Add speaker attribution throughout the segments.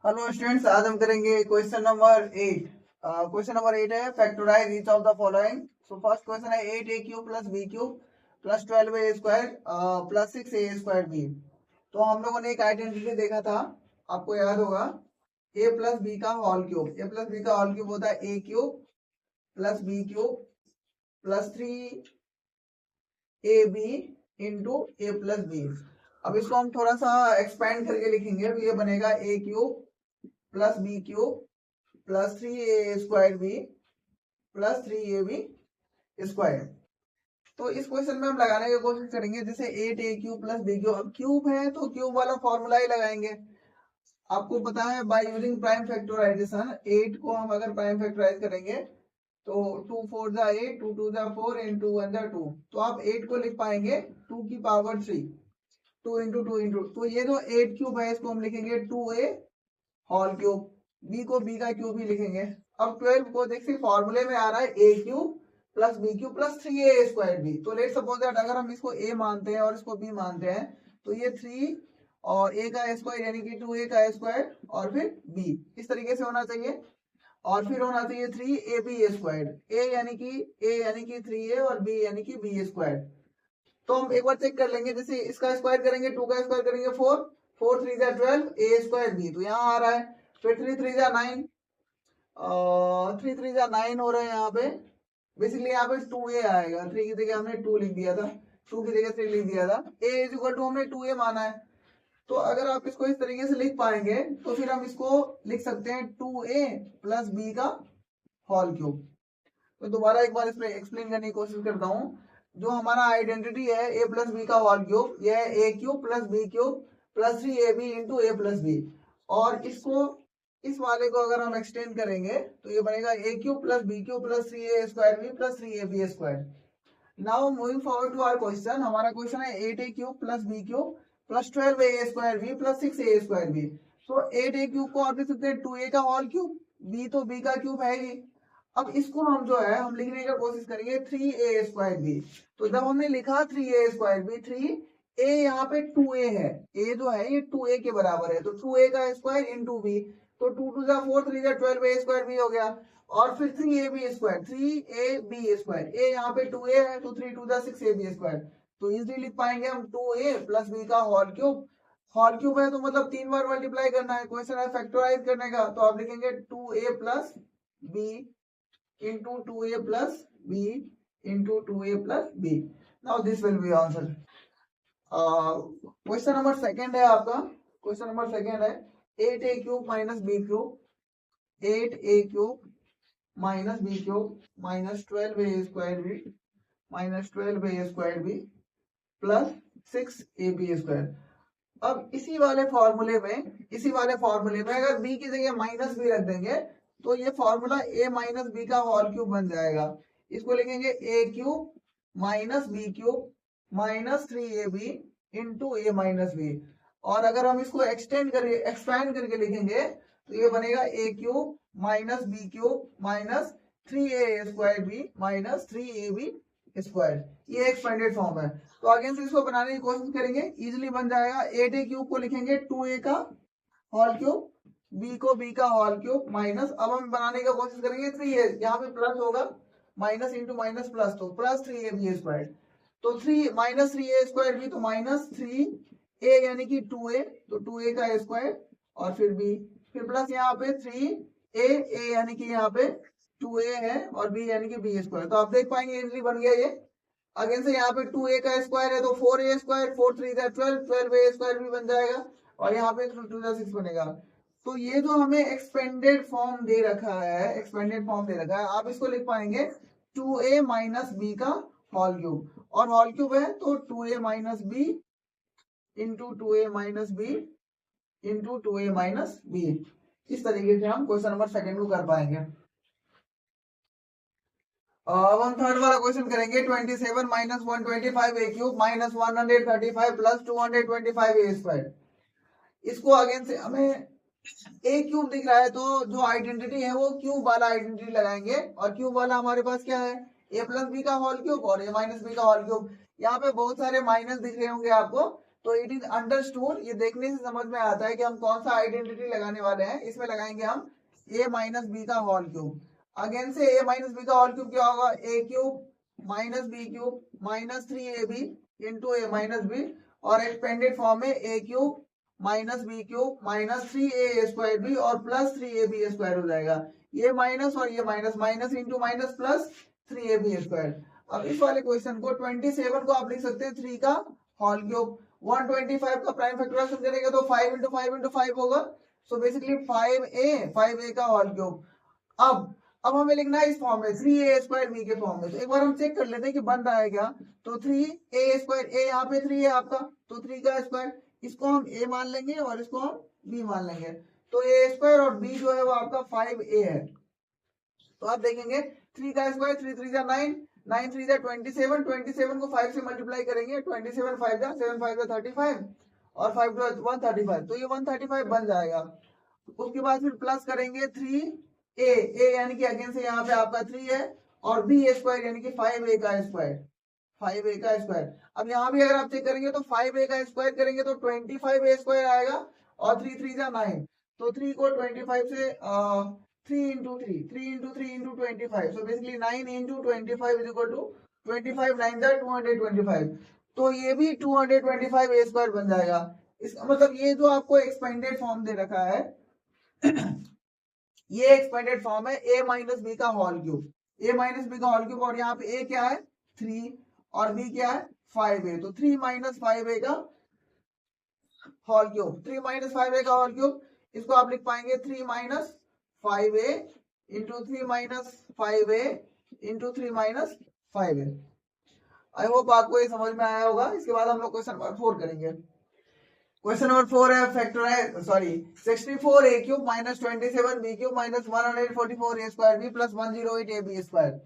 Speaker 1: Hello students, आज हम करेंगे क्वेश्चन नंबर 8। क्वेश्चन नंबर 8 है factorise each of the following. So first question है 8a³ plus b cube plus 12a² plus 6a² b. तो हम लोगों ने एक आइडेंटिटी देखा था, आपको याद होगा, a प्लस बी का whole cube. a plus b का होल क्यूब होता है a³ plus b cube plus 3ab into a plus b. अब इसको हम थोड़ा सा एक्सपेंड करके लिखेंगे तो ये बनेगा a³ plus b cube plus 3a² b plus 3ab²। तो इस क्वेश्चन में हम लगाने की कोशिश करेंगे, जैसे 8a³ प्लस बी क्यूब। अब क्यूब है तो क्यूब वाला फॉर्मूला ही लगाएंगे। आपको पता है बाय यूजिंग प्राइम फैक्टराइजेशन 8 को हम अगर प्राइम फैक्टराइज करेंगे तो 2 4 जा 8, 2 2 जा 4 एंड 2 1 जा 2। तो आप 8 को लिख पाएंगे 2 की पावर 3, 2 इंटू 2 इंटू। तो ये जो 8³ है इसको हम लिखेंगे 2a होल क्यूब, बी को बी का क्यूब ही लिखेंगे। अब 12 को देखिए फॉर्मूले में आ रहा है a³ plus b³ plus 3a² b. तो लेट सपोज दैट अगर हम इसको a मानते हैं और इसको b मानते हैं तो ये 3 और a का स्क्वायर यानी कि 2a का स्क्वायर और फिर b इस तरीके से होना चाहिए। और फिर होना चाहिए 3ab², a यानी कि 3a और b यानी कि b²। तो हम एक बार चेक कर लेंगे, जैसे इसका स्क्वायर करेंगे 2 का स्क्वायर करेंगे 4, 4 3 जा 12 a² बी। तो यहाँ आ रहा है, फिर 3 3 जा 9, 3 3 जा 9 हो रहा है यहाँ पे। बेसिकली यहाँ पे 2a आएगा, 3 की जगह हमने 2 लिख दिया था, 2 की जगह 3 लिख दिया था। a इज इक्वल टू हमने 2a माना है। तो अगर आप इसको इस तरीके से लिख पाएंगे तो फिर हम इसको लिख सकते हैं 2a प्लस b का होल क्यूब। तो दोबारा एक बार इसमें एक्सप्लेन करने की कोशिश करता हूँ। जो हमारा आइडेंटिटी है a प्लस बी का होल क्यूब, यह है a³ plus b³ plus 3ab into a plus b. और इसको इस वाले को अगर हम एक्सटेंड करेंगे तो ये बनेगा a³ plus b³ plus 3a² b plus 3ab²। Now moving forward to our question. हमारा क्वेश्चन है 8a³ plus b³ plus 12a² b plus 6a² b. तो 8a³ को आप लिख सकते हैं 2a का होल क्यूब, b तो b का क्यूब है ही। अब इसको हम जो है हम लिखने का कोशिश करेंगे 3a² बी। तो जब हमने लिखा 3a² बी, 3a यहाँ पे 2a है, a जो है ये 2a के बराबर है, तो 2a का स्क्वायर इंटू बी। तो 2 2 जा 4, 3 जा 12a² बी हो गया। और फिर 3ab², 3ab², a यहाँ पे 2a है तो 3 2 जा 6ab²। तो इजीली लिख पाएंगे हम 2a प्लस b का होल क्यूब। होल क्यूब है तो मतलब 3 बार मल्टीप्लाई करना है, क्वेश्चन है फैक्टराइज करने का। तो आप लिखेंगे 2a plus b into 2a plus b into 2a plus b. Now this will be answer. Question number second है आपका। क्वेश्चन नंबर सेकंड है 8a³ minus b³ 8a³ minus b³ minus 12a² b minus 12a² b plus 6ab²। अब इसी वाले फॉर्मूले में अगर b की जगह माइनस b रख देंगे तो ये फॉर्मूला a माइनस बी का होल क्यूब बन जाएगा। इसको लिखेंगे a³ minus b³ minus 3ab into a minus b. और अगर हम इसको एक्सपेंड करके लिखेंगे तो ये बनेगा a³ minus b³ minus 3a² B minus 3ab²। ये एक्सपेंडेड फॉर्म है। तो अगेन से इसको बनाने की कोशिश करेंगे, इजिली बन जाएगा। 8a³ को लिखेंगे 2a का होल क्यूब, b को b का होल क्यूब माइनस, अब हम बनाने की कोशिश करेंगे 3a, यहाँ पे प्लस होगा, माइनस इंटू माइनस प्लस, तो प्लस 3ab²। तो 3 माइनस 3a² भी तो माइनस 3a यानी कि 2a, तो 2a का स्क्वायर और फिर b, फिर प्लस यहाँ पे 3a यानी कि यहाँ पे 2a है और b यानी कि b²। तो आप देख पाएंगे इजिली बन गया ये। अगेन से यहाँ पे 2a का स्क्वायर है तो 4a², 4 3 जा 12, 12a² भी बन जाएगा और यहाँ पे 2 2 जा 6 बनेगा। तो ये जो हमें एक्सपेंडेड फॉर्म दे रखा है, आप इसको लिख पाएंगे 2a माइनस बी का होल क्यूब। और होल क्यूब है तो 2a minus b into 2a minus b into 2a minus b. इस तरीके से हम क्वेश्चन नंबर सेकंड को कर पाएंगे। अब हम थर्ड वाला क्वेश्चन करेंगे 27 minus 125a³ minus 135 plus 225a²। इसको अगेन से हमें a³ दिख रहा है तो जो आइडेंटिटी है वो क्यूब वाला आइडेंटिटी लगाएंगे। और क्यूब वाला हमारे पास क्या है, a प्लस बी का होल क्यूब और a माइनस बी का होल क्यूब। यहाँ पे बहुत सारे माइनस दिख रहे होंगे आपको, तो इट इज अंडरस्टूड, ये देखने से समझ में आता है कि हम कौन सा आइडेंटिटी लगाने वाले हैं। इसमें लगाएंगे हम a माइनस बी का होल क्यूब। अगेन से a माइनस बी का होल क्यूब क्या होगा, a cube minus b cube minus 3ab into a minus b, और एक्सपेंडेड फॉर्म में a cube minus b cube minus 3a square b और plus 3ab square हो जाएगा। ये माइनस और ये minus, minus into minus plus 3ab square. अब इस वाले क्वेश्चन को 27 को आप लिख सकते हैं 3 का होल क्यूब। 125 का प्राइम फैक्टराइजेशन करेंगे तो 5 इंटू 5 इंटू 5 होगा। सो बेसिकली 5a का होल क्यूब। अब हमें लिखना है इस फॉर्म में 3a स्क्वायर बी के फॉर्म में। तो एक बार हम चेक कर लेते हैं कि बन रहा है क्या। तो 3a स्क्वायर, a यहाँ पे 3 है आपका, तो 3 का स्क्वायर, इसको हम a मान लेंगे और इसको हम b मान लेंगे। तो a स्क्वायर और b जो है वो आपका 5a है। तो आप देखेंगे 3 का स्क्वायर 3 3 जा 9, 9 3 जा 27, 27 को 5 से मल्टीप्लाई करेंगे, 27 5 जा 7 5 जा 35 और 5 टू 135, तो ये 135 बन जाएगा। उसके बाद फिर प्लस करेंगे 3a यानी कि अगेन से यहाँ पे आपका 3 है, और b स्क्वायर यानी कि 5a का स्क्वायर, 5a का स्क्वायर। अब यहाँ भी अगर आप चेक करेंगे तो 5a का स्क्वायर करेंगे तो 25a स्क्वायर आएगा, और 3 3 जा 9, तो 3 को 25 से 3 into 3 into 3 into 25, so basically 9 into 25 is equal to 25 9 जा 225, तो ये भी 225 a स्क्वायर बन जाएगा। इसका मतलब ये जो आपको एक्सपेंडेड फॉर्म दे रखा है ये एक्सपेंडेड फॉर्म है a माइनस बी का whole cube, a minus b का होल क्यूब, और यहाँ पे a क्या है 3 और b क्या है 5a, तो 3 माइनस 5a का होल क्यूब, 3 माइनस 5a का होल क्यूब। इसको आप लिख पाएंगे 3 minus 5a into 3 minus 5a into 3 minus 5a। I hope आपको ये समझ में आया होगा। इसके बाद हम लोग क्वेश्चन नंबर 4 करेंगे। क्वेश्चन नंबर 4 है factorise 64a cube minus 27b cube minus 144a square b plus 108ab square.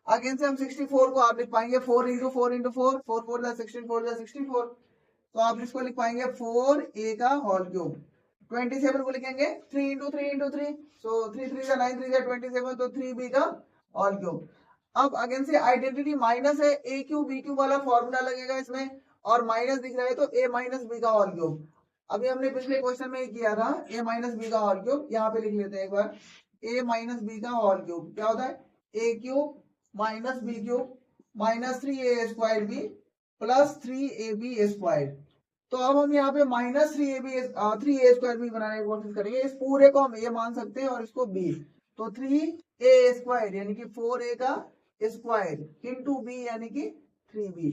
Speaker 1: Again से हम 64 को आप लिख पाएंगे 4 इंटू 4 इंटू 4, 4 4 जा 16, 4 जा 64, तो आप इसको लिख पाएंगे 4a का होल क्यूब। 27 को लिखेंगे 3 इंटू 3 इंटू 3, सो 3 3 जा 9, 3 जा 27, तो 3b का होल क्यूब। अब अगेन से आइडेंटिटी माइनस है, a क्यूब b क्यूब वाला फॉर्मूला लगेगा इसमें, और माइनस दिख रहा है तो a माइनस बी का होल क्यूब। अभी हमने पिछले क्वेश्चन में किया था a माइनस बी का होल क्यूब, यहाँ पे लिख लेते हैं एक बार a माइनस बी का होल क्यूब क्या होता है, a cube minus b cube minus 3a square B plus 3ab square. तो अब हम यहाँ पे माइनस 3a स्क्वायर बी बनाने की कोशिश करेंगे। इस पूरे को हम a मान सकते हैं और इसको b, तो 3a स्क्वायर यानी कि 4a का स्क्वायर इंटू b यानी कि 3b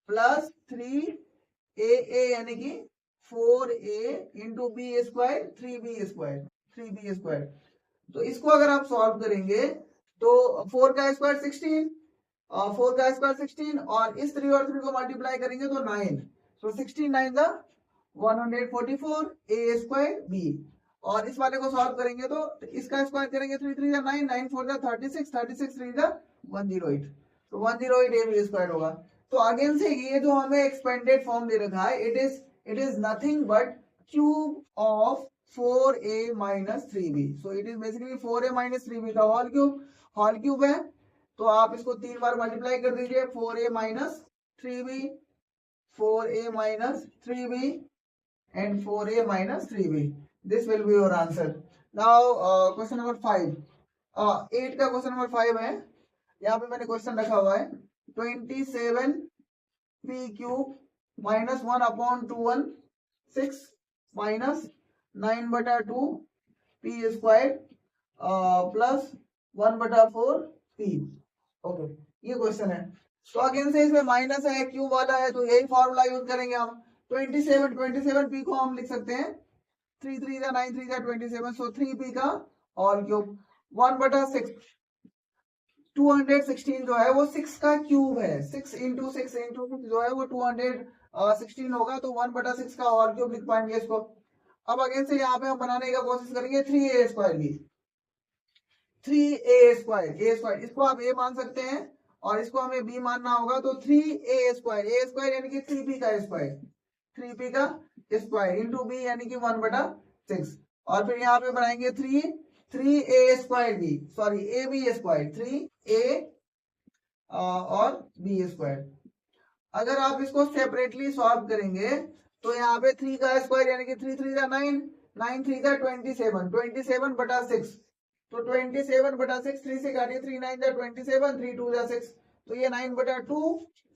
Speaker 1: प्लस 3a यानी कि 4a into b square 3b square. तो इसको अगर आप सॉल्व करेंगे तो 4 का स्क्वायर 16, 4 का स्क्वायर 16, और इस 3 और 3 को मल्टीप्लाई करेंगे तो 9, सो 16 9 जा 144 a स्क्वायर b, और इस वाले को सॉल्व करेंगे तो इसका स्क्वायर करेंगे 3 3 जा 9, 9 4 जा 36, 36 3 जा 108, तो 108 a स्क्वायर होगा। तो अगेन से ये जो हमें एक्सपेंडेड फॉर्म दे रखा है it is nothing but cube of 4a minus 3b, so it is basically 4a minus 3b का होल क्यूब है। तो आप इसको 3 बार मल्टीप्लाई कर दीजिए, 4a minus 3b, 4a minus 3b and 4a minus 3b. This will be your answer. Now question number 5, 8 का question number 5 है। यहाँ पे मैंने क्वेश्चन रखा हुआ है 27p cube minus 1 upon 216 minus 9/2 p square plus 1/4 p। Okay, ये question है। तो अगेन से इसमें माइनस है, क्यूब वाला है, तो यही फॉर्मूला यूज करेंगे हम। 27p को हम लिख सकते हैं 3 3 जा 9, 3 जा 27, सो 3p का होल क्यूब 1/6, 216 जो है वो 6 का क्यूब है, 6 इंटू 6 जो है वो 216 होगा, तो 1/6 का होल क्यूब लिख पाएंगे इसको। अब अगेन से यहाँ पे हम बनाने का कोशिश करेंगे 3a स्क्वायर भी, 3a स्क्वायर, इसको आप a मान सकते हैं और इसको हमें b मानना होगा, तो 3a स्क्वायर यानी कि 3p का स्क्वायर इंटू b यानी कि 1/6, और फिर यहाँ पे बनाएंगे 3a square b, sorry ab square, 3a और b स्क्वायर। अगर आप इसको सेपरेटली सॉल्व करेंगे तो यहाँ पे 3 का स्क्वायर यानी कि 3 3 का 9, 9 3 का 27, 27 बटा 6, तो 27 बटा 6, 3 से काटिए, 3 9 का 27, 3 2 का 6, तो ये 9 बटा 2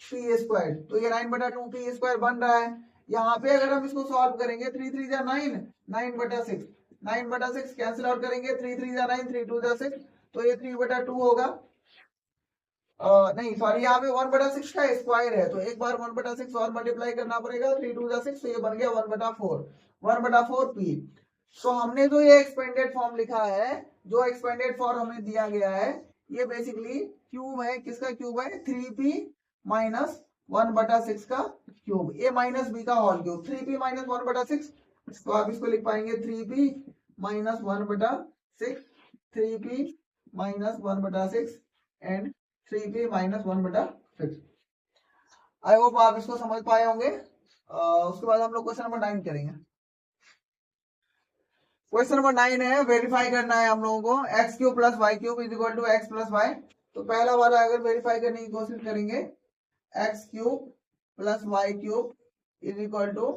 Speaker 1: पी स्क्वायर, तो ये 9 बटा 2 पी स्क्वायर बन रहा है। यहाँ पे अगर हम इसको सॉल्व करेंगे, 3 3 का 9, 9 बटा 6, 9 बटा 6 कैंसिल आउट करेंगे, 3 3 का 9, 3 2 का 6, तो ये 3 बटा 2 होगा। नहीं सॉरी, यहाँ पे 1 बटा 6 का स्क्वायर है, तो एक बार 1 बटा 6 और मल्टीप्लाई करना पड़ेगा, 3 2 का 6, तो ये बन गया 1 बटा 4, 1 बटा 4 पी। तो हमने जो ये एक्सपेंडेड फॉर्म लिखा है, जो एक्सपेंडेड फॉर्म हमें दिया गया है, ये बेसिकली क्यूब है, किसका क्यूब है, 3p माइनस 1 बटा 6 का क्यूब, a माइनस बी का होल क्यूब, 3p माइनस 1 बटा 6, तो आप इसको लिख पाएंगे 3p माइनस 1 बटा 6, 3p माइनस 1 बटा 6 एंड 3p माइनस 1 बटा 6। आई होप आप इसको समझ पाए होंगे। उसके बाद हम लोग क्वेश्चन नंबर 9 करेंगे। क्वेश्चन नंबर 9 है, वेरीफाई करना है हम लोगों को, x cube plus y cube is equal to x plus y. तो पहला वाला अगर वेरीफाई करने की कोशिश करेंगे, x cube plus y cube is equal to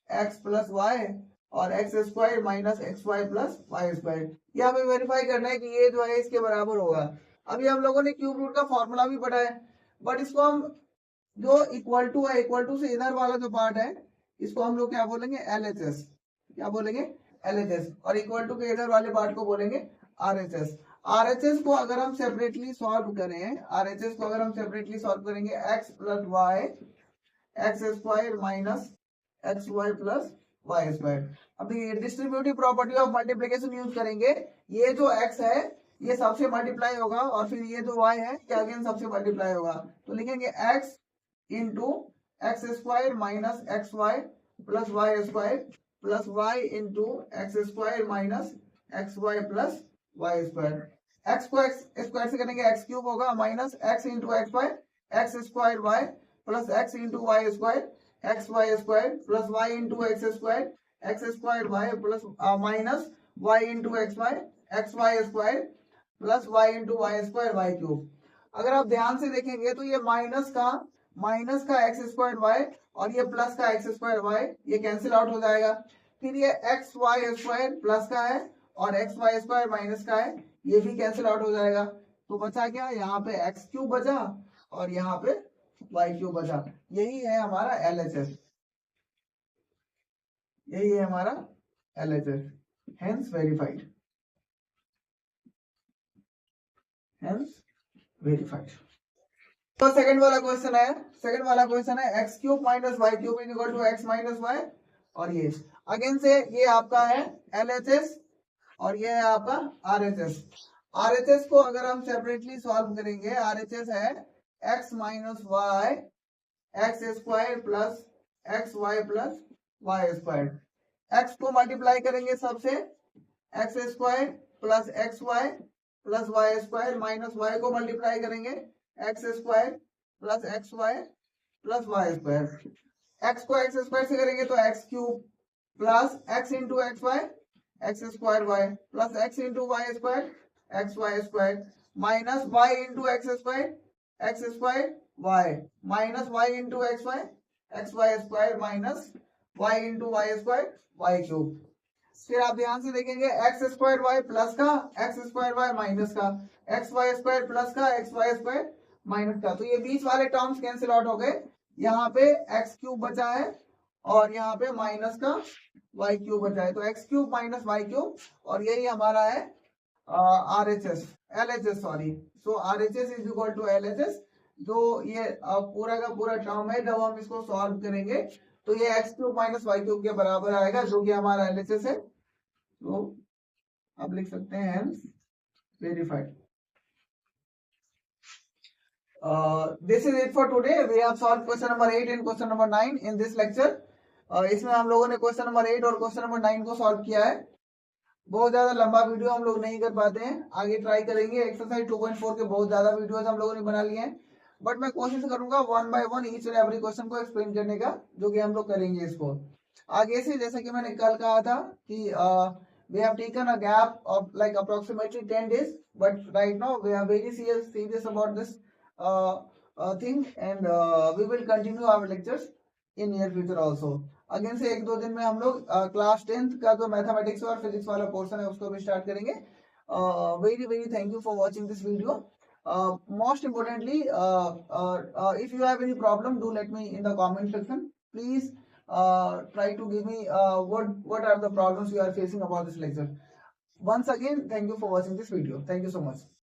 Speaker 1: x plus y और x square minus x y plus y square, ये हमें वेरीफाई करना है कि ये जो है इसके बराबर होगा। अभी हम लोगों ने क्यूब रूट का फॉर्मूला भी पढ़ा है, बट इसको हम जो इक्वल टू है, इक्वल टू से इधर वाला जो पार्ट है, इसको हम लोग क्या बोलेंगे, LHS, क्या बोलेंगे, LHS, और इक्वल टू के इधर वाले पार्ट को बोलेंगे RHS। RHS को अगर हम सेपरेटली सॉल्व करें, RHS को अगर हम सेपरेटली सॉल्व करेंगे, x plus y x square minus x y plus y square. अभी distributive property of multiplication use करेंगे, ये जो x है ये सबसे मल्टीप्लाई होगा और फिर ये जो y है ये अगेन सबसे मल्टीप्लाई होगा, तो लिखेंगे x into x square minus x y plus y square plus y into x square minus x y plus y square. X को एक्स स्क्वायर से करेंगे एक्स क्यूब होगा minus x into x y x square y plus x into y square x y square plus y into x square y plus minus y into x y square plus y into y square y cube. अगर आप ध्यान से देखेंगे तो ये minus का x square Y और ये प्लस का एक्स स्क्वायर वाई ये कैंसिल आउट हो जाएगा। फिर ये एक्स वाई स्क्वायर प्लस का है और एक्स वाई स्क्वायर माइनस का है, ये भी कैंसिल आउट हो जाएगा। तो बचा क्या, यहाँ पे एक्स क्यूब बचा और यहाँ पे वाई क्यूब बचा। यही है हमारा LHS, यही है हमारा LHS, hence verified, hence verified. तो सेकंड वाला क्वेश्चन है x cube minus y cube is equal to x minus y, और ये अगेन से ये आपका है LHS और ये है आपका RHS। RHS को अगर हम सेपरेटली सॉल्व करेंगे, RHS है x माइनस y x square plus x y plus y square. x को मल्टीप्लाई करेंगे सबसे, x square plus x y plus y square minus y को मल्टीप्लाई करेंगे x square plus x y plus y square. X को x square से करेंगे तो x cube plus x into x y x square y plus x into y square x y square minus y into x square y minus y into x y square minus y into y square y cube. फिर आप ध्यान से देखेंगे x square y plus का x square y minus का x y square plus का x y square minus का, तो ये बीच वाले टर्म्स कैंसिल आउट हो गए। यहाँ पे एक्स क्यूब बचा है और यहाँ पे माइनस का वाई क्यूब बचा है, तो x cube minus y cube, और यही हमारा है LHS sorry. So RHS is equal to LHS, जो ये पूरा का पूरा टर्म है, जब हम इसको सॉल्व करेंगे तो ये x cube minus y cube के बराबर आएगा, जो कि हमारा LHS है। तो आप लिख सकते हैं verified. This is it for today. We have solved question number 8 and question number 9 in this lecture. इसमें हम लोगों ने क्वेश्चन नंबर 8 और क्वेश्चन नंबर 9 को सॉल्व किया है। बहुत ज्यादा लंबा वीडियो हम लोग नहीं कर पाते हैं, आगे ट्राई करेंगे। एक्सरसाइज 2.4 के बहुत ज्यादा वीडियोस हम लोगों ने बना लिए हैं, बट मैं कोशिश करूंगा 1 by 1 each and every question को एक्सप्लेन करने का, जो कि हम लोग करेंगे इसको आगे से। जैसा कि मैंने कल कहा था कि we have taken a gap of like approximately 10 days, but right now we are very serious about this thing, and we will continue our lectures in near future also. Again से 1-2 दिन में हम लोग क्लास 10th का जो mathematics और physics वाला portion है उसको भी स्टार्ट करेंगे। Very very thank you for watching this video. Most importantly, if you have any problem, do let me in the comment section. Please try to give me what are the problems you are facing about this lecture. Once again, thank you for watching this video. Thank you so much.